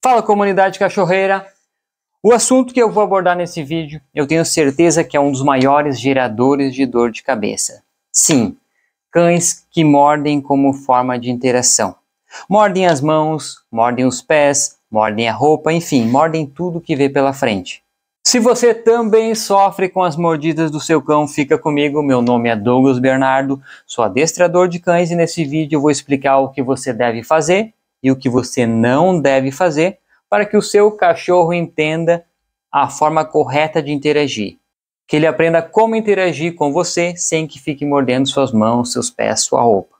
Fala, comunidade cachorreira! O assunto que eu vou abordar nesse vídeo, eu tenho certeza que é um dos maiores geradores de dor de cabeça. Sim, cães que mordem como forma de interação. Mordem as mãos, mordem os pés, mordem a roupa, enfim, mordem tudo que vê pela frente. Se você também sofre com as mordidas do seu cão, fica comigo. Meu nome é Douglas Bernardo, sou adestrador de cães e nesse vídeo eu vou explicar o que você deve fazer e o que você não deve fazer para que o seu cachorro entenda a forma correta de interagir. Que ele aprenda como interagir com você sem que fique mordendo suas mãos, seus pés, sua roupa.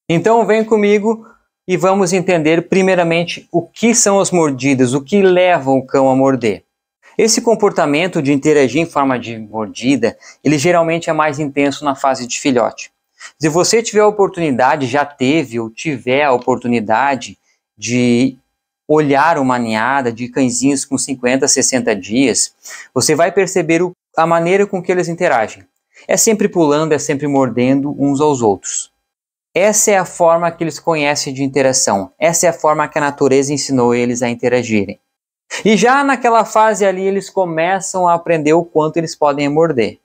Então vem comigo e vamos entender primeiramente o que são as mordidas, o que leva o cão a morder. Esse comportamento de interagir em forma de mordida, ele geralmente é mais intenso na fase de filhote. Se você tiver a oportunidade, já teve ou tiver a oportunidade de olhar uma ninhada de cãezinhos com 50, 60 dias, você vai perceber a maneira com que eles interagem. É sempre pulando, é sempre mordendo uns aos outros. Essa é a forma que eles conhecem de interação. Essa é a forma que a natureza ensinou eles a interagirem. E já naquela fase ali eles começam a aprender o quanto eles podem morder.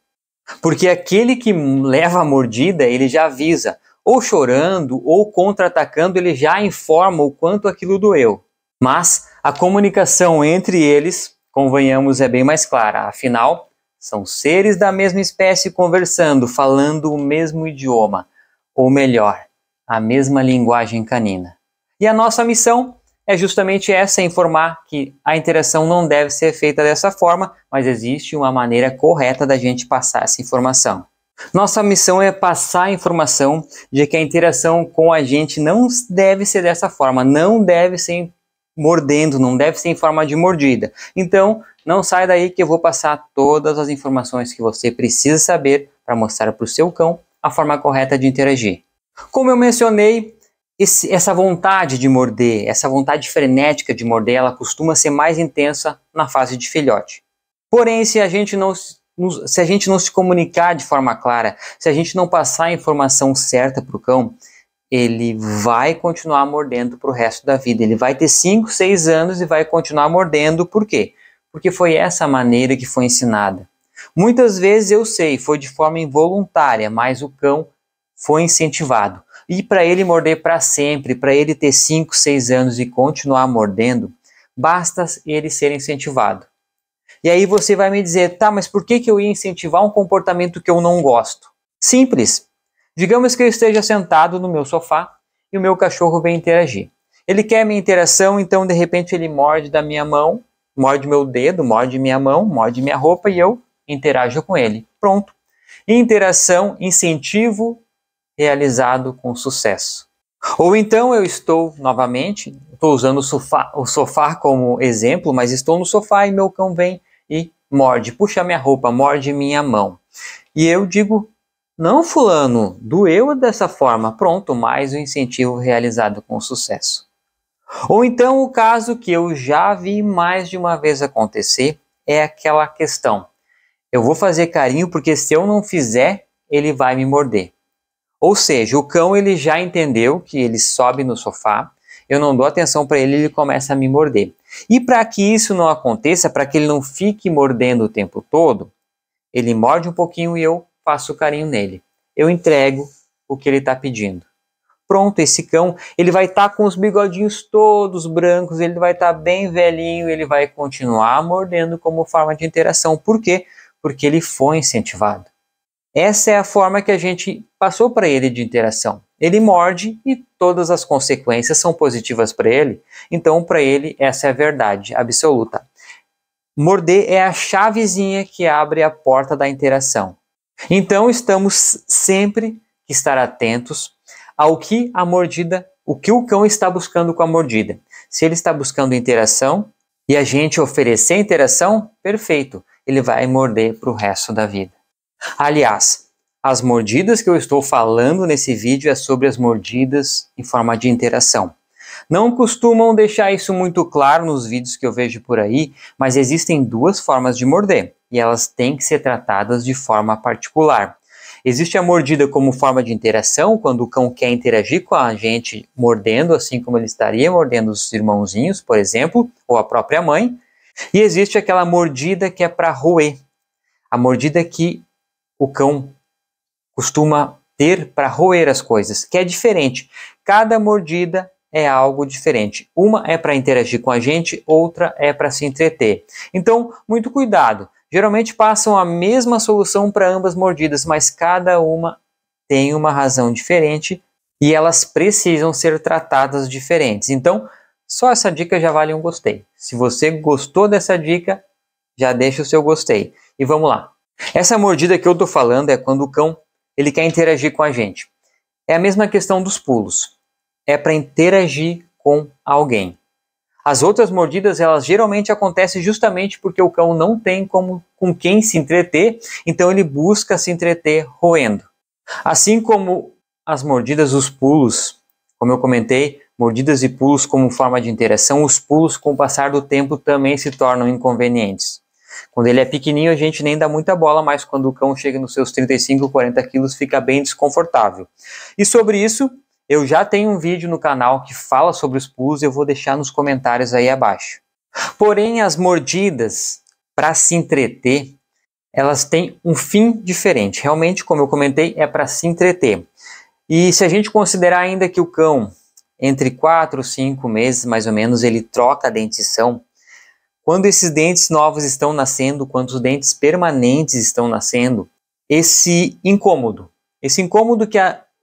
Porque aquele que leva a mordida, ele já avisa. Ou chorando, ou contra-atacando, ele já informa o quanto aquilo doeu. Mas a comunicação entre eles, convenhamos, é bem mais clara. Afinal, são seres da mesma espécie conversando, falando o mesmo idioma. Ou melhor, a mesma linguagem canina. E a nossa missão é justamente essa, informar que a interação não deve ser feita dessa forma, mas existe uma maneira correta da gente passar essa informação. Nossa missão é passar a informação de que a interação com a gente não deve ser dessa forma, não deve ser mordendo, não deve ser em forma de mordida. Então, não sai daí que eu vou passar todas as informações que você precisa saber para mostrar para o seu cão a forma correta de interagir. Como eu mencionei, essa vontade de morder, essa vontade frenética de morder, ela costuma ser mais intensa na fase de filhote. Porém, se a gente não se comunicar de forma clara, se a gente não passar a informação certa para o cão, ele vai continuar mordendo para o resto da vida. Ele vai ter 5, 6 anos e vai continuar mordendo. Por quê? Porque foi essa maneira que foi ensinada. Muitas vezes eu sei, foi de forma involuntária, mas o cão foi incentivado. E para ele morder para sempre, para ele ter 5, 6 anos e continuar mordendo, basta ele ser incentivado. E aí você vai me dizer, tá, mas por que eu ia incentivar um comportamento que eu não gosto? Simples. Digamos que eu esteja sentado no meu sofá e o meu cachorro vem interagir. Ele quer minha interação, então de repente ele morde da minha mão, morde meu dedo, morde minha mão, morde minha roupa e eu interajo com ele. Pronto. Interação, incentivo, realizado com sucesso. Ou então eu estou usando o sofá como exemplo, mas estou no sofá e meu cão vem e morde, puxa minha roupa, morde minha mão. E eu digo, não fulano, doeu dessa forma, pronto, mais um incentivo realizado com sucesso. Ou então o caso que eu já vi mais de uma vez acontecer é aquela questão, eu vou fazer carinho porque se eu não fizer, ele vai me morder. Ou seja, o cão ele já entendeu que ele sobe no sofá, eu não dou atenção para ele, ele começa a me morder. E para que isso não aconteça, para que ele não fique mordendo o tempo todo, ele morde um pouquinho e eu faço carinho nele. Eu entrego o que ele está pedindo. Pronto, esse cão ele vai estar com os bigodinhos todos brancos, ele vai estar bem velhinho, ele vai continuar mordendo como forma de interação. Por quê? Porque ele foi incentivado. Essa é a forma que a gente passou para ele de interação. Ele morde e todas as consequências são positivas para ele. Então, para ele, essa é a verdade absoluta. Morder é a chavezinha que abre a porta da interação. Então, estamos sempre que estar atentos ao que o que o cão está buscando com a mordida. Se ele está buscando interação e a gente oferecer interação, perfeito. Ele vai morder para o resto da vida. Aliás, as mordidas que eu estou falando nesse vídeo é sobre as mordidas em forma de interação. Não costumam deixar isso muito claro nos vídeos que eu vejo por aí, mas existem duas formas de morder e elas têm que ser tratadas de forma particular. Existe a mordida como forma de interação, quando o cão quer interagir com a gente mordendo, assim como ele estaria mordendo os irmãozinhos, por exemplo, ou a própria mãe. E existe aquela mordida que é para roer, a mordida que o cão costuma ter para roer as coisas, que é diferente. Cada mordida é algo diferente. Uma é para interagir com a gente, outra é para se entreter. Então, muito cuidado. Geralmente passam a mesma solução para ambas mordidas, mas cada uma tem uma razão diferente e elas precisam ser tratadas diferentes. Então, só essa dica já vale um gostei. Se você gostou dessa dica, já deixa o seu gostei. E vamos lá. Essa mordida que eu estou falando é quando o cão ele quer interagir com a gente. É a mesma questão dos pulos. É para interagir com alguém. As outras mordidas, elas geralmente acontecem justamente porque o cão não tem com quem se entreter, então ele busca se entreter roendo. Assim como as mordidas, os pulos, como eu comentei, mordidas e pulos como forma de interação, os pulos com o passar do tempo também se tornam inconvenientes. Quando ele é pequenininho a gente nem dá muita bola, mas quando o cão chega nos seus 35, 40 quilos fica bem desconfortável. E sobre isso, eu já tenho um vídeo no canal que fala sobre os pulos, eu vou deixar nos comentários aí abaixo. Porém, as mordidas, para se entreter, elas têm um fim diferente. Realmente, como eu comentei, é para se entreter. E se a gente considerar ainda que o cão, entre 4 e 5 meses mais ou menos, ele troca a dentição, quando esses dentes novos estão nascendo, quando os dentes permanentes estão nascendo, esse incômodo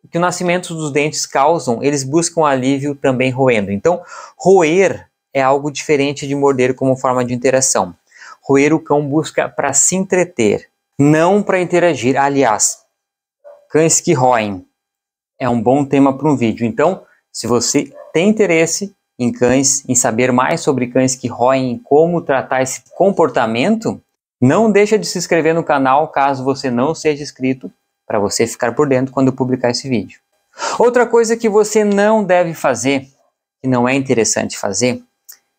que o nascimento dos dentes causam, eles buscam alívio também roendo. Então, roer é algo diferente de morder como forma de interação. Roer o cão busca para se entreter, não para interagir. Aliás, cães que roem é um bom tema para um vídeo. Então, se você tem interesse em cães, em saber mais sobre cães que roem, como tratar esse comportamento, não deixa de se inscrever no canal caso você não seja inscrito, para você ficar por dentro quando eu publicar esse vídeo. Outra coisa que você não deve fazer, que não é interessante fazer,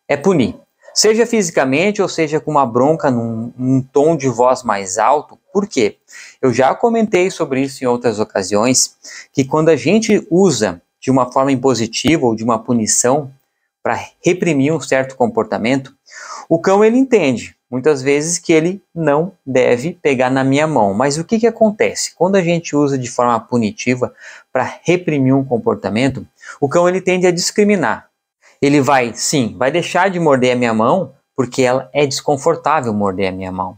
é punir. Seja fisicamente ou seja com uma bronca num tom de voz mais alto. Por quê? Eu já comentei sobre isso em outras ocasiões, que quando a gente usa de uma forma impositiva ou de uma punição para reprimir um certo comportamento, o cão ele entende muitas vezes que ele não deve pegar na minha mão. Mas o que acontece? Quando a gente usa de forma punitiva para reprimir um comportamento, o cão ele tende a discriminar. Ele vai deixar de morder a minha mão porque ela é desconfortável morder a minha mão.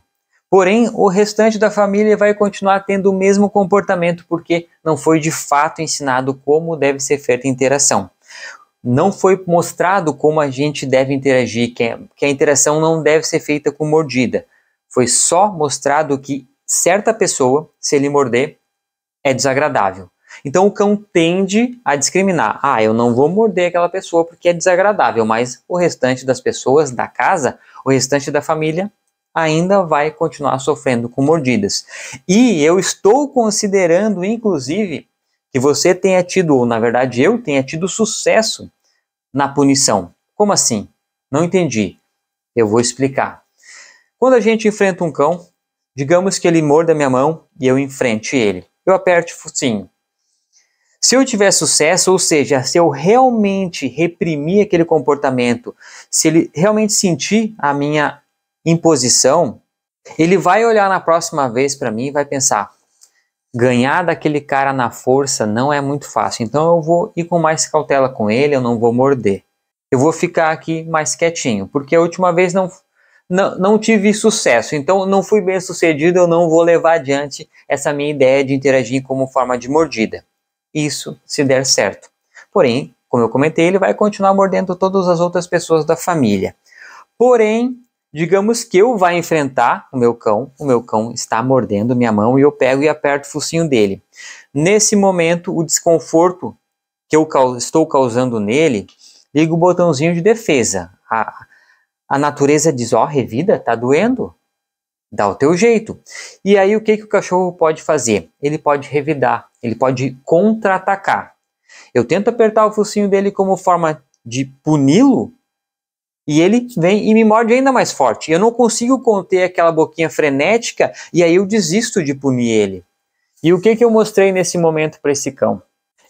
Porém, o restante da família vai continuar tendo o mesmo comportamento porque não foi de fato ensinado como deve ser feita a interação. Não foi mostrado como a gente deve interagir, que a interação não deve ser feita com mordida. Foi só mostrado que certa pessoa, se ele morder, é desagradável. Então o cão tende a discriminar. Eu não vou morder aquela pessoa porque é desagradável, mas o restante das pessoas da casa, o restante da família, ainda vai continuar sofrendo com mordidas. E eu estou considerando, inclusive, que você tenha tido, ou na verdade eu tenha tido sucesso na punição. Como assim? Não entendi. Eu vou explicar. Quando a gente enfrenta um cão, digamos que ele morda minha mão e eu enfrente ele. Eu aperte o focinho. Se eu tiver sucesso, ou seja, se eu realmente reprimir aquele comportamento, se ele realmente sentir a minha imposição, ele vai olhar na próxima vez para mim e vai pensar: ganhar daquele cara na força não é muito fácil, então eu vou ir com mais cautela com ele, eu não vou morder. Eu vou ficar aqui mais quietinho, porque a última vez não tive sucesso, então não fui bem sucedido, eu não vou levar adiante essa minha ideia de interagir como forma de mordida. Isso se der certo. Porém, como eu comentei, ele vai continuar mordendo todas as outras pessoas da família. Porém, digamos que eu vá enfrentar o meu cão está mordendo minha mão e eu pego e aperto o focinho dele. Nesse momento, o desconforto que eu estou causando nele, liga o botãozinho de defesa. A natureza diz: revida, tá doendo? Dá o teu jeito. E aí o que o cachorro pode fazer? Ele pode revidar, ele pode contra-atacar. Eu tento apertar o focinho dele como forma de puni-lo, e ele vem e me morde ainda mais forte. Eu não consigo conter aquela boquinha frenética e aí eu desisto de punir ele. E o que eu mostrei nesse momento para esse cão?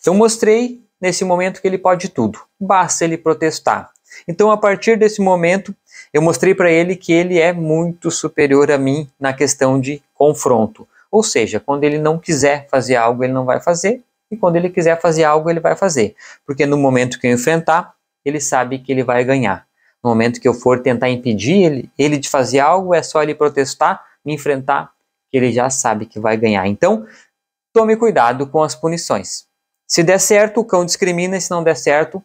Eu mostrei nesse momento que ele pode tudo, basta ele protestar. Então, a partir desse momento, eu mostrei para ele que ele é muito superior a mim na questão de confronto. Ou seja, quando ele não quiser fazer algo, ele não vai fazer, e quando ele quiser fazer algo, ele vai fazer. Porque no momento que eu enfrentar, ele sabe que ele vai ganhar. No momento que eu for tentar impedir ele de fazer algo, é só ele protestar, me enfrentar, que ele já sabe que vai ganhar. Então, tome cuidado com as punições. Se der certo, o cão discrimina, e se não der certo,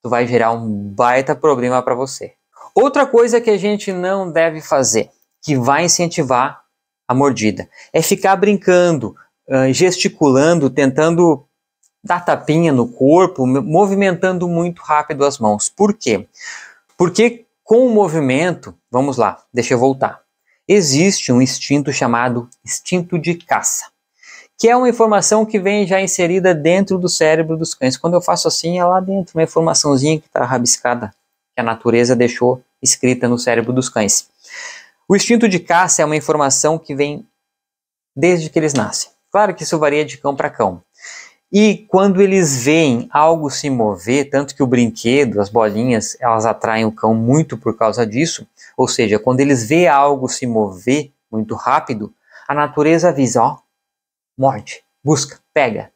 tu vai gerar um baita problema para você. Outra coisa que a gente não deve fazer, que vai incentivar a mordida, é ficar brincando, gesticulando, tentando dar tapinha no corpo, movimentando muito rápido as mãos. Por quê? Porque com o movimento, vamos lá, deixa eu voltar. Existe um instinto chamado instinto de caça, que é uma informação que vem já inserida dentro do cérebro dos cães. Quando eu faço assim, é lá dentro, uma informaçãozinha que está rabiscada, que a natureza deixou escrita no cérebro dos cães. O instinto de caça é uma informação que vem desde que eles nascem. Claro que isso varia de cão para cão. E quando eles veem algo se mover, tanto que o brinquedo, as bolinhas, elas atraem o cão muito por causa disso, ou seja, quando eles veem algo se mover muito rápido, a natureza avisa, ó, morde, busca, pega.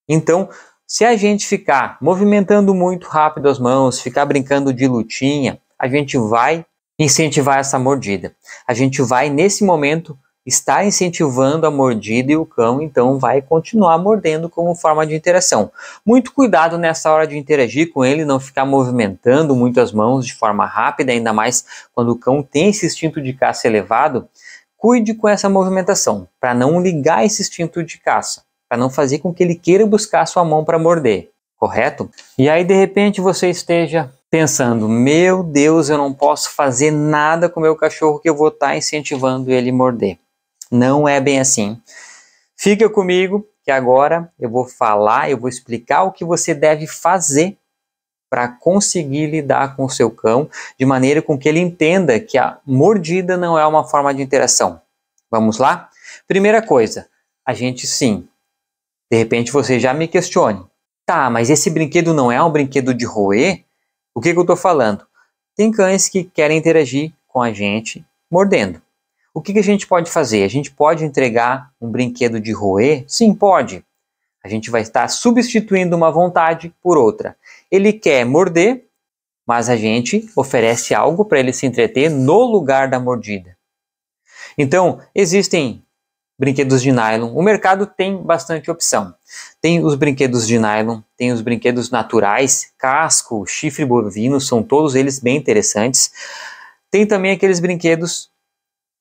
Então, se a gente ficar movimentando muito rápido as mãos, ficar brincando de lutinha, a gente vai incentivar essa mordida. A gente vai, nesse momento, estar incentivando a mordida e o cão, então, vai continuar mordendo como forma de interação. Muito cuidado nessa hora de interagir com ele, não ficar movimentando muito as mãos de forma rápida, ainda mais quando o cão tem esse instinto de caça elevado. Cuide com essa movimentação, para não ligar esse instinto de caça, para não fazer com que ele queira buscar sua mão para morder, correto? E aí, de repente, você esteja pensando, meu Deus, eu não posso fazer nada com o meu cachorro que eu vou estar incentivando ele a morder. Não é bem assim. Fica comigo, que agora eu vou falar, eu vou explicar o que você deve fazer para conseguir lidar com o seu cão de maneira com que ele entenda que a mordida não é uma forma de interação. Vamos lá? Primeira coisa, a gente sim. De repente você já me questione. Tá, mas esse brinquedo não é um brinquedo de roer? O que eu estou falando? Tem cães que querem interagir com a gente mordendo. O que a gente pode fazer? A gente pode entregar um brinquedo de roer? Sim, pode. A gente vai estar substituindo uma vontade por outra. Ele quer morder, mas a gente oferece algo para ele se entreter no lugar da mordida. Então, existem brinquedos de nylon. O mercado tem bastante opção. Tem os brinquedos de nylon, tem os brinquedos naturais, casco, chifre bovino, são todos eles bem interessantes. Tem também aqueles brinquedos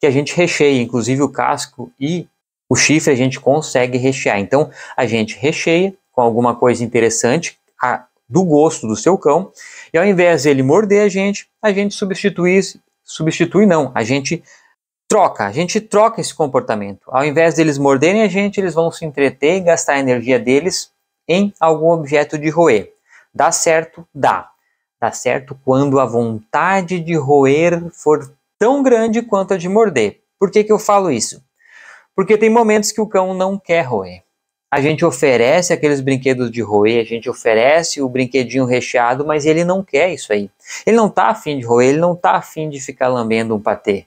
que a gente recheia, inclusive o casco e o chifre a gente consegue rechear. Então, a gente recheia com alguma coisa interessante do gosto do seu cão, e ao invés de ele morder a gente troca esse comportamento. Ao invés deles morderem a gente, eles vão se entreter e gastar a energia deles em algum objeto de roer. Dá certo? Dá. Dá certo quando a vontade de roer for tão grande quanto a de morder. Por que eu falo isso? Porque tem momentos que o cão não quer roer. A gente oferece aqueles brinquedos de roer, a gente oferece o brinquedinho recheado, mas ele não quer isso aí. Ele não está afim de roer, ele não está afim de ficar lambendo um patê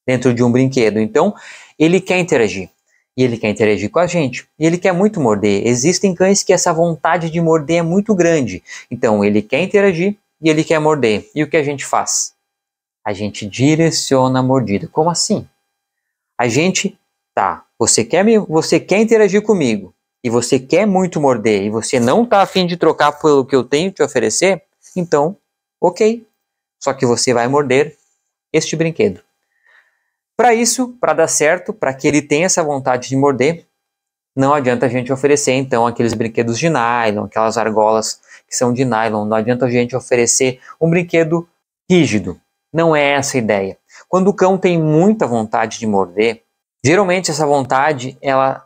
dentro de um brinquedo. Então, ele quer interagir. E ele quer interagir com a gente. E ele quer muito morder. Existem cães que essa vontade de morder é muito grande. Então, ele quer interagir e ele quer morder. E o que a gente faz? A gente direciona a mordida. Como assim? A gente, você quer interagir comigo e você quer muito morder e você não está afim de trocar pelo que eu tenho te oferecer, então, ok. Só que você vai morder este brinquedo. Para isso, para dar certo, para que ele tenha essa vontade de morder, não adianta a gente oferecer então aqueles brinquedos de nylon, aquelas argolas que são de nylon, não adianta a gente oferecer um brinquedo rígido. Não é essa a ideia. Quando o cão tem muita vontade de morder, geralmente essa vontade ela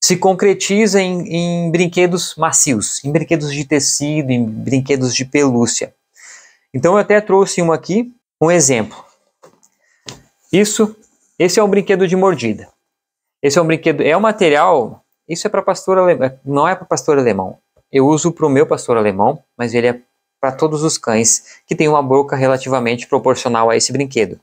se concretiza em brinquedos macios, em brinquedos de tecido, em brinquedos de pelúcia. Então eu até trouxe um exemplo. Esse é um brinquedo de mordida. Esse é um brinquedo, é um material, isso é para pastor alemão, não é para pastor alemão. Eu uso para o meu pastor alemão, mas ele é para todos os cães que têm uma boca relativamente proporcional a esse brinquedo.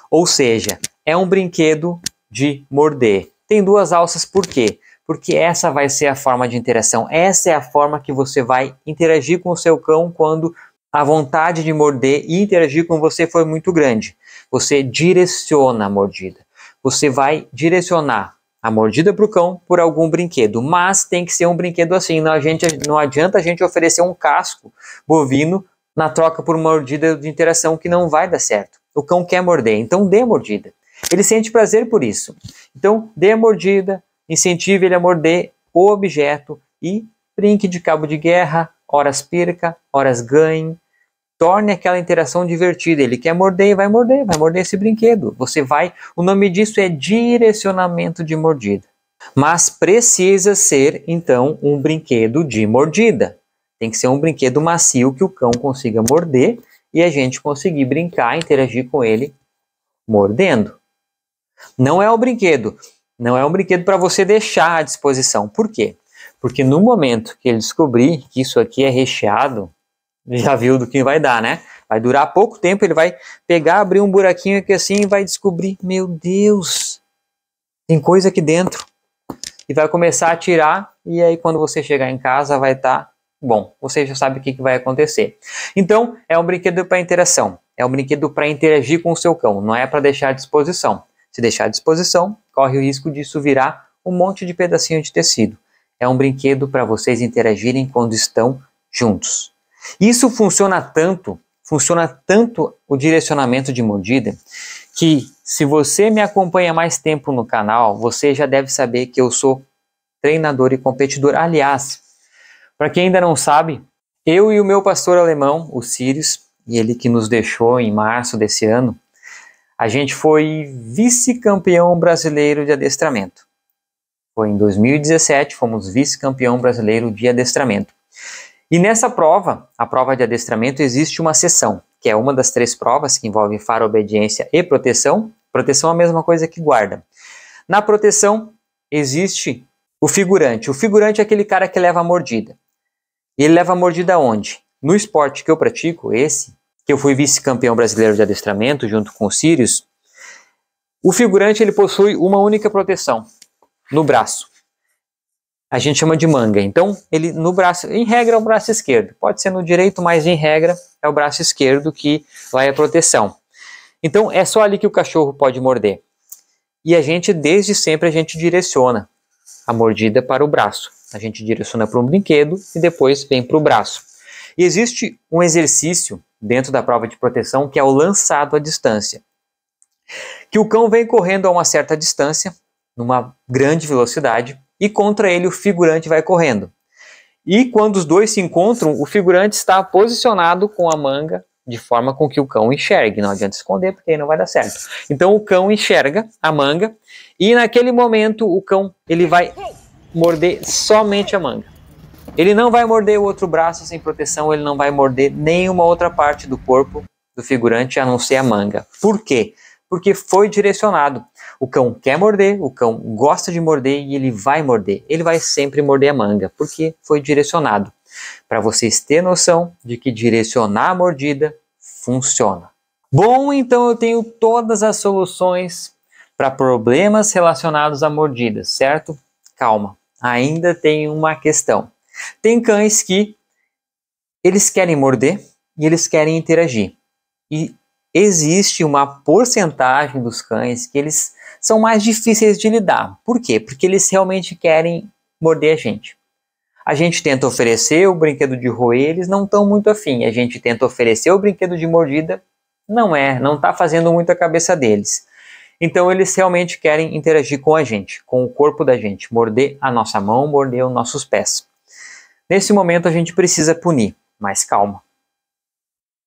Ou seja, é um brinquedo de morder. Tem 2 alças, por quê? Porque essa vai ser a forma de interação. Essa é a forma que você vai interagir com o seu cão quando a vontade de morder e interagir com você foi muito grande. Você direciona a mordida. Você vai direcionar a mordida para o cão por algum brinquedo, mas tem que ser um brinquedo assim. Não adianta a gente oferecer um casco bovino na troca por uma mordida de interação que não vai dar certo. O cão quer morder, então dê a mordida. Ele sente prazer por isso. Então dê a mordida, incentive ele a morder o objeto e brinque de cabo de guerra, horas perca, horas ganhe. Torne aquela interação divertida. Ele quer morder e vai morder esse brinquedo. O nome disso é direcionamento de mordida. Mas precisa ser, então, um brinquedo de mordida. Tem que ser um brinquedo macio que o cão consiga morder e a gente conseguir brincar, interagir com ele mordendo. Não é um brinquedo para você deixar à disposição. Por quê? Porque no momento que ele descobrir que isso aqui é recheado, já viu do que vai dar, né? Vai durar pouco tempo, ele vai pegar, abrir um buraquinho aqui assim e vai descobrir, meu Deus, tem coisa aqui dentro. E vai começar a tirar, e aí quando você chegar em casa vai estar, bom, você já sabe o que vai acontecer. Então, é um brinquedo para interação, é um brinquedo para interagir com o seu cão, não é para deixar à disposição. Se deixar à disposição, corre o risco disso virar um monte de pedacinho de tecido. É um brinquedo para vocês interagirem quando estão juntos. Isso funciona tanto o direcionamento de mordida, que se você me acompanha mais tempo no canal, você já deve saber que eu sou treinador e competidor. Aliás, para quem ainda não sabe, eu e o meu pastor alemão, o Sirius, e ele que nos deixou em março desse ano, a gente foi vice-campeão brasileiro de adestramento. Foi em 2017, fomos vice-campeão brasileiro de adestramento. E nessa prova, a prova de adestramento, existe uma seção, que é uma das 3 provas que envolve faro, obediência e proteção. Proteção é a mesma coisa que guarda. Na proteção, existe o figurante. O figurante é aquele cara que leva a mordida. E ele leva a mordida onde? No esporte que eu pratico, esse, que eu fui vice-campeão brasileiro de adestramento, junto com o Sirius, o figurante ele possui uma única proteção, no braço. A gente chama de manga. Então, ele no braço, em regra, é o braço esquerdo. Pode ser no direito, mas em regra é o braço esquerdo que vai a proteção. Então, é só ali que o cachorro pode morder. E a gente, desde sempre, a gente direciona a mordida para o braço. A gente direciona para um brinquedo e depois vem para o braço. E existe um exercício dentro da prova de proteção que é o lançado à distância. Que o cão vem correndo a uma certa distância, numa grande velocidade, e contra ele o figurante vai correndo. E quando os dois se encontram, o figurante está posicionado com a manga de forma com que o cão enxergue. Não adianta esconder, porque aí não vai dar certo. Então o cão enxerga a manga e naquele momento o cão ele vai morder somente a manga. Ele não vai morder o outro braço sem proteção, ele não vai morder nenhuma outra parte do corpo do figurante a não ser a manga. Por quê? Porque foi direcionado. O cão quer morder, o cão gosta de morder e ele vai morder. Ele vai sempre morder a manga, porque foi direcionado. Para vocês terem noção de que direcionar a mordida funciona. Bom, então eu tenho todas as soluções para problemas relacionados a mordidas, certo? Calma, ainda tem uma questão. Tem cães que eles querem morder e eles querem interagir. E existe uma porcentagem dos cães que eles são mais difíceis de lidar. Por quê? Porque eles realmente querem morder a gente. A gente tenta oferecer o brinquedo de roer, eles não estão muito afim. A gente tenta oferecer o brinquedo de mordida, não está fazendo muito a cabeça deles. Então eles realmente querem interagir com a gente, com o corpo da gente, morder a nossa mão, morder os nossos pés. Nesse momento a gente precisa punir, mas calma.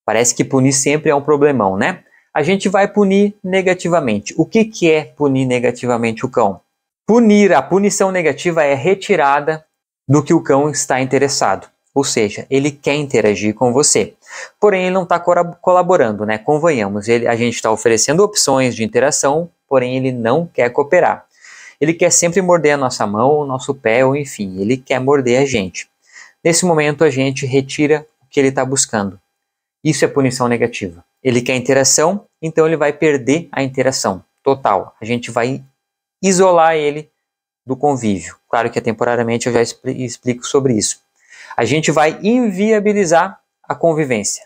Parece que punir sempre é um problemão, né? A gente vai punir negativamente. O que é punir negativamente o cão? A punição negativa é retirada do que o cão está interessado. Ou seja, ele quer interagir com você. Porém, ele não está colaborando, né? Convenhamos, a gente está oferecendo opções de interação, porém ele não quer cooperar. ele quer sempre morder a nossa mão, o nosso pé, ou enfim, ele quer morder a gente. Nesse momento a gente retira o que ele está buscando. Isso é punição negativa. Ele quer interação, então ele vai perder a interação total. A gente vai isolar ele do convívio. Claro que temporariamente eu já explico sobre isso. A gente vai inviabilizar a convivência.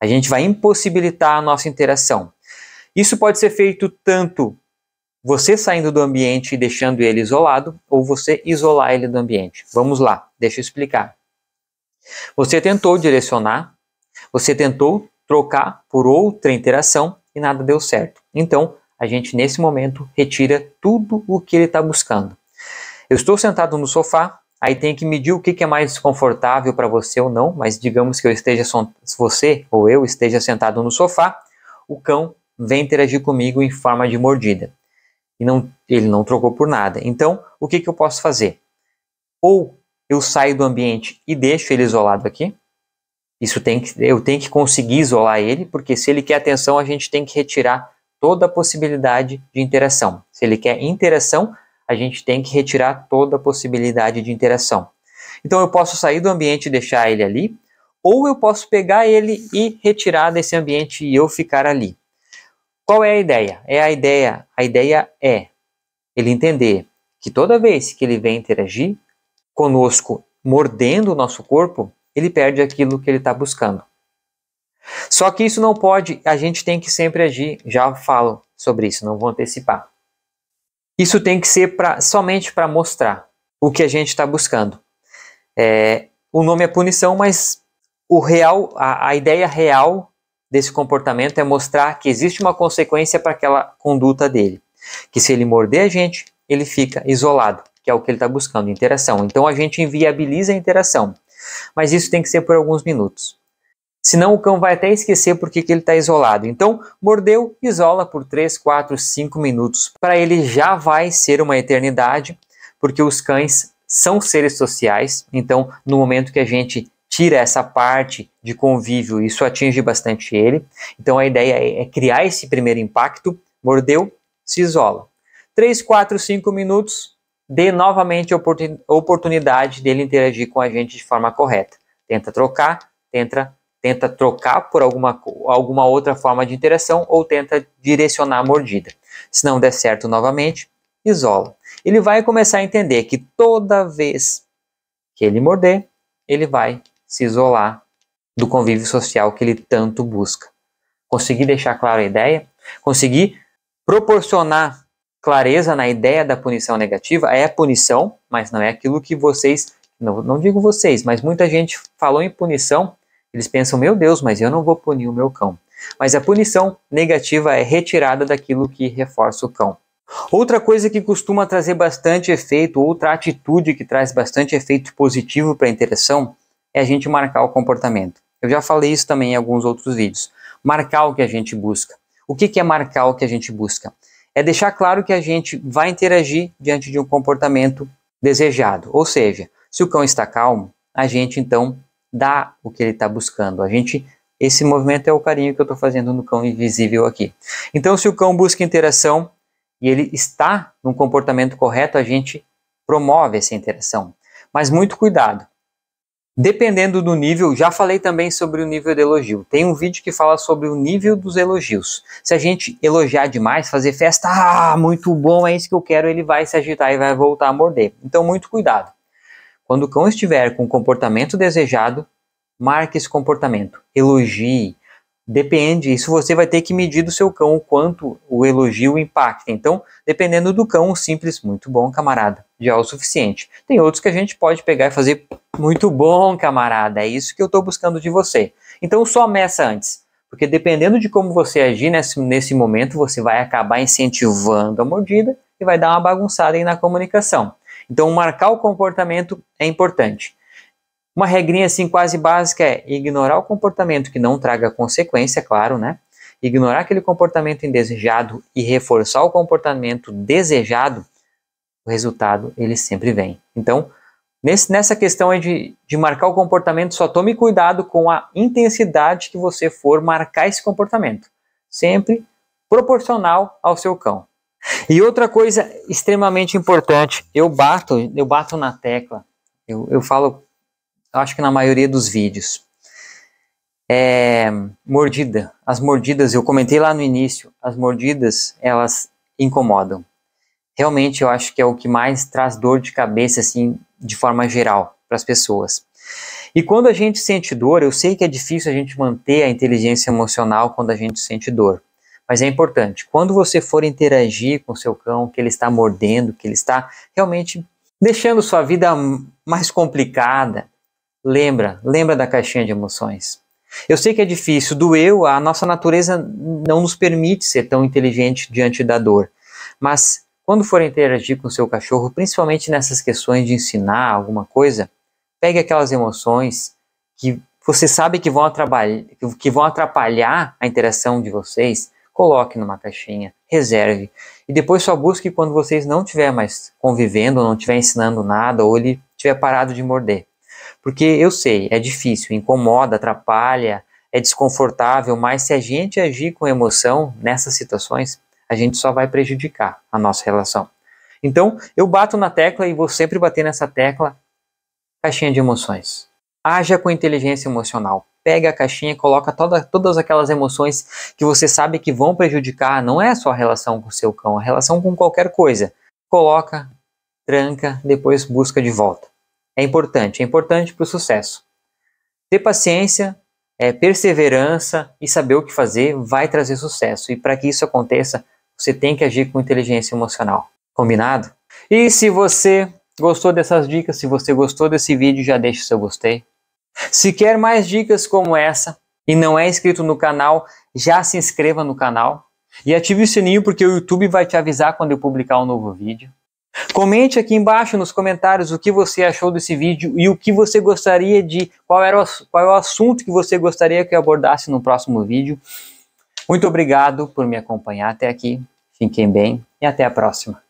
A gente vai impossibilitar a nossa interação. Isso pode ser feito tanto você saindo do ambiente e deixando ele isolado, ou você isolar ele do ambiente. Vamos lá, deixa eu explicar. Você tentou direcionar, você tentou trocar por outra interação e nada deu certo. Então, a gente nesse momento retira tudo o que ele está buscando. Eu estou sentado no sofá, aí tem que medir o que é mais confortável para você ou não, mas digamos que você ou eu esteja sentado no sofá, o cão vem interagir comigo em forma de mordida. E ele não trocou por nada. Então, o que eu posso fazer? Ou eu saio do ambiente e deixo ele isolado aqui. Eu tenho que conseguir isolar ele, porque se ele quer atenção, a gente tem que retirar toda a possibilidade de interação. Se ele quer interação, a gente tem que retirar toda a possibilidade de interação. Então eu posso sair do ambiente e deixar ele ali, ou eu posso pegar ele e retirar desse ambiente e eu ficar ali. Qual é a ideia? A ideia é ele entender que toda vez que ele vem interagir conosco, mordendo o nosso corpo, ele perde aquilo que ele está buscando. Só que isso não pode, a gente tem que sempre agir, já falo sobre isso, não vou antecipar. Isso tem que ser somente para mostrar o que a gente está buscando. O nome é punição, mas a ideia real desse comportamento é mostrar que existe uma consequência para aquela conduta dele. Que se ele morder a gente, ele fica isolado, que é o que ele está buscando, interação. Então a gente inviabiliza a interação. Mas isso tem que ser por alguns minutos. Senão o cão vai até esquecer por que ele está isolado. Então, mordeu, isola por 3, 4, 5 minutos. Para ele já vai ser uma eternidade, porque os cães são seres sociais. Então, no momento que a gente tira essa parte de convívio, isso atinge bastante ele. Então, a ideia é criar esse primeiro impacto. Mordeu, se isola. 3, 4, 5 minutos, dê novamente a oportunidade dele interagir com a gente de forma correta. Tenta trocar, tenta trocar por alguma outra forma de interação ou tenta direcionar a mordida. Se não der certo novamente, isola. Ele vai começar a entender que toda vez que ele morder, ele vai se isolar do convívio social que ele tanto busca. Conseguir deixar clara a ideia? Conseguir proporcionar clareza na ideia da punição negativa? É punição, mas não é aquilo que vocês, não digo vocês, mas muita gente falou em punição. Eles pensam, meu Deus, mas eu não vou punir o meu cão. Mas a punição negativa é retirada daquilo que reforça o cão. Outra coisa que costuma trazer bastante efeito, outra atitude que traz bastante efeito positivo para a interação, é a gente marcar o comportamento. Eu já falei isso também em alguns outros vídeos. Marcar o que a gente busca. O que é marcar o que a gente busca? É deixar claro que a gente vai interagir diante de um comportamento desejado. Ou seja, se o cão está calmo, a gente então dá o que ele está buscando. Esse movimento é o carinho que eu estou fazendo no cão invisível aqui. Então, se o cão busca interação e ele está num comportamento correto, a gente promove essa interação. Mas muito cuidado. Dependendo do nível, já falei também sobre o nível de elogio. Tem um vídeo que fala sobre o nível dos elogios. Se a gente elogiar demais, fazer festa, muito bom, é isso que eu quero, ele vai se agitar e vai voltar a morder. Então, muito cuidado. Quando o cão estiver com o comportamento desejado, marque esse comportamento, elogie. Depende, isso você vai ter que medir do seu cão o quanto o elogio impacta. Então, dependendo do cão, um simples, muito bom, camarada, já é o suficiente. Tem outros que a gente pode pegar e fazer, muito bom, camarada, é isso que eu estou buscando de você. Então, só meça antes, porque dependendo de como você agir nesse momento, você vai acabar incentivando a mordida e vai dar uma bagunçada aí na comunicação. Então, marcar o comportamento é importante. Uma regrinha assim quase básica é ignorar o comportamento que não traga consequência, claro, né? Ignorar aquele comportamento indesejado e reforçar o comportamento desejado, o resultado ele sempre vem. Então, nessa questão de marcar o comportamento, só tome cuidado com a intensidade que você for marcar esse comportamento. Sempre proporcional ao seu cão. E outra coisa extremamente importante, eu bato na tecla, eu falo, acho que na maioria dos vídeos, mordida. As mordidas, eu comentei lá no início, as mordidas, elas incomodam. Realmente eu acho que é o que mais traz dor de cabeça, assim, de forma geral, para as pessoas. E quando a gente sente dor, eu sei que é difícil a gente manter a inteligência emocional quando a gente sente dor. Mas é importante, quando você for interagir com o seu cão, que ele está mordendo, que ele está realmente deixando sua vida mais complicada, lembra da caixinha de emoções. Eu sei que é difícil, doeu, a nossa natureza não nos permite ser tão inteligente diante da dor. Mas quando for interagir com o seu cachorro, principalmente nessas questões de ensinar alguma coisa, pegue aquelas emoções que você sabe que vão atrapalhar a interação de vocês, coloque numa caixinha, reserve. E depois só busque quando vocês não estiverem mais convivendo, não estiverem ensinando nada, ou ele tiver parado de morder. Porque eu sei, é difícil, incomoda, atrapalha, é desconfortável, mas se a gente agir com emoção nessas situações, a gente só vai prejudicar a nossa relação. Então, eu bato na tecla e vou sempre bater nessa tecla, caixinha de emoções. Haja com inteligência emocional. Pega a caixinha e coloca todas aquelas emoções que você sabe que vão prejudicar, não é só a relação com o seu cão, a relação com qualquer coisa. Coloca, tranca, depois busca de volta. É importante para o sucesso. Ter paciência, perseverança e saber o que fazer vai trazer sucesso. E para que isso aconteça, você tem que agir com inteligência emocional. Combinado? E se você gostou dessas dicas, se você gostou desse vídeo, já deixa o seu gostei. Se quer mais dicas como essa e não é inscrito no canal, já se inscreva no canal e ative o sininho porque o YouTube vai te avisar quando eu publicar um novo vídeo. Comente aqui embaixo nos comentários o que você achou desse vídeo e o que você gostaria de... qual é o assunto que você gostaria que eu abordasse no próximo vídeo. Muito obrigado por me acompanhar até aqui. Fiquem bem e até a próxima.